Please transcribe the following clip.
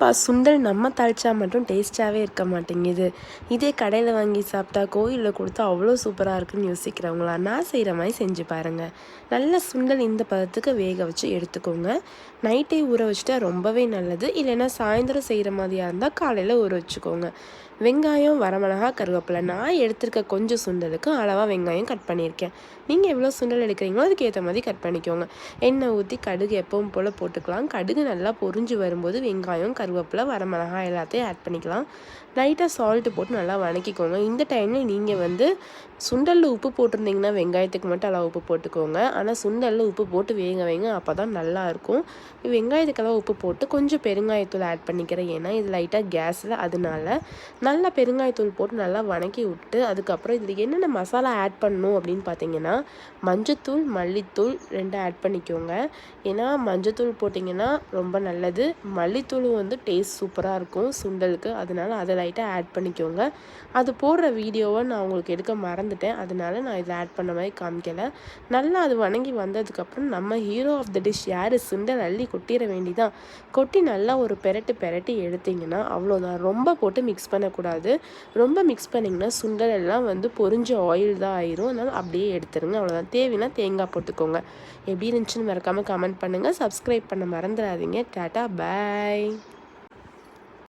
என்னப்பா சுண்டல் நம்ம தாளிச்சா மட்டும் டேஸ்ட்டாகவே இருக்க மாட்டேங்குது, இதே கடையில் வாங்கி சாப்பிட்டா கோயிலில் கொடுத்தா அவ்வளோ சூப்பராக இருக்குன்னு யோசிக்கிறவங்களா, நான் செய்கிற மாதிரி செஞ்சு பாருங்கள். நல்ல சுண்டல் இந்த பதத்துக்கு வேக வச்சு எடுத்துக்கோங்க. நைட்டே ஊற வச்சுட்டா ரொம்பவே நல்லது. இல்லைன்னா சாயந்தரம் செய்கிற மாதிரியா இருந்தால் காலையில் ஊற வச்சுக்கோங்க. வெங்காயம், வரமிளகா, கருவேப்பிலை, நான் எடுத்துருக்க கொஞ்சம் சுண்டலுக்கு அளவாக வெங்காயம் கட் பண்ணியிருக்கேன். நீங்கள் எவ்வளோ சுண்டல் எடுக்கிறீங்களோ அதுக்கு ஏற்ற மாதிரி கட் பண்ணிக்கோங்க. எண்ணெய் ஊற்றி கடுகு எப்பவும் போல் போட்டுக்கலாம். கடுகு நல்லா பொரிஞ்சு வரும்போது வெங்காயம், கருவேப்பிலை, வரமிளகாய் எல்லாத்தையும் ஆட் பண்ணிக்கலாம். லைட்டாக சால்ட்டு போட்டு நல்லா வதக்கிக்கோங்க. இந்த டைமில் நீங்கள் சுண்டலில் உப்பு போட்டிருந்தீங்கன்னா வெங்காயத்துக்கு மட்டும் அளவு உப்பு போட்டுக்கோங்க. ஆனால் சுண்டலில் உப்பு போட்டு வேக வைங்க, அப்போ தான் நல்லாயிருக்கும். வெங்காயத்துக்கெல்லாம் உப்பு போட்டு கொஞ்சம் பெருங்காயத்தூள் ஆட் பண்ணிக்கிறேன், ஏன்னா இது லைட்டாக கேஸில், அதனால நல்லா பெருங்காயத்தூள் போட்டு நல்லா வதக்கி விட்டு அதுக்கப்புறம் இதில் என்னென்ன மசாலா ஆட் பண்ணணும் அப்படின்னு பார்த்தீங்கன்னா, மஞ்சத்தூள், மல்லித்தூள் 2 ஆட் பண்ணிக்கோங்க. ஏன்னா மஞ்சத்தூள் போட்டிங்கன்னா ரொம்ப நல்லது. மல்லித்தூளும் டேஸ்ட் சூப்பராக இருக்கும் சுண்டலுக்கு, அதனால அதை லைட்டாக ஆட் பண்ணிக்கோங்க. அது போடுற வீடியோவை நான் உங்களுக்கு எடுக்க மறந்துட்டேன், அதனால நான் இதில் ஆட் பண்ண மாதிரி காமிக்கலை. நல்லா அது வணங்கி வந்ததுக்கப்புறம் நம்ம ஹீரோ ஆஃப் த டிஷ் யார், சுண்டல் அள்ளி கொட்டிட வேண்டிதான். கொட்டி நல்லா ஒரு பெரட்டி எடுத்திங்கன்னா அவ்வளோதான். ரொம்ப போட்டு மிக்ஸ் பண்ணக்கூடாது. ரொம்ப மிக்ஸ் பண்ணிங்கன்னா சுண்டல் எல்லாம் பொரிஞ்ச ஆயில் தான் ஆயிரும். அதனால் அப்படியே எடுத்துருங்க, அவ்வளோதான். தேவைன்னா தேங்காய் போட்டுக்கோங்க. எப்படி இருந்துச்சுன்னு மறக்காமல் கமெண்ட் பண்ணுங்கள். சப்ஸ்கிரைப் பண்ண மறந்துடாதீங்க. டாட்டா, பாய்.